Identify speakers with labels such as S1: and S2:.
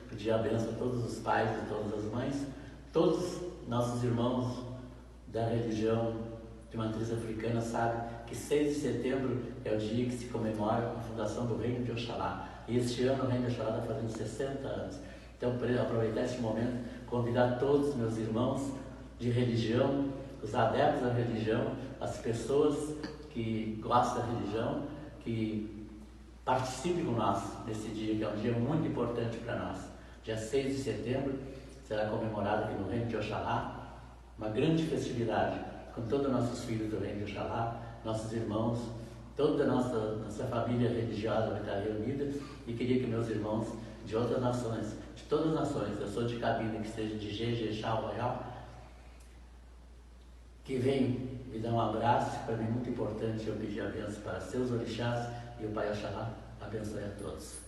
S1: Pedir a bênção a todos os pais e todas as mães, todos nossos irmãos da religião de matriz africana sabem que 6 de setembro é o dia que se comemora a fundação do Reino de Oxalá. E este ano o Reino de Oxalá está fazendo 60 anos. Então, para aproveitar este momento, convidar todos os meus irmãos de religião, os adeptos da religião, as pessoas que gostam da religião, que participem conosco nesse dia, que é um dia muito importante para nós. Dia 6 de setembro será comemorado aqui no Reino de Oxalá uma grande festividade com todos os nossos filhos do Reino de Oxalá, nossos irmãos, toda a nossa família religiosa vai estar reunida, e queria que meus irmãos de outras nações, de todas as nações, eu sou de Cabinda, que seja de Jejexá, Royal, que venham me dar um abraço. Para mim é muito importante eu pedir a bênção para seus orixás, e o Pai Oxalá abençoe a todos.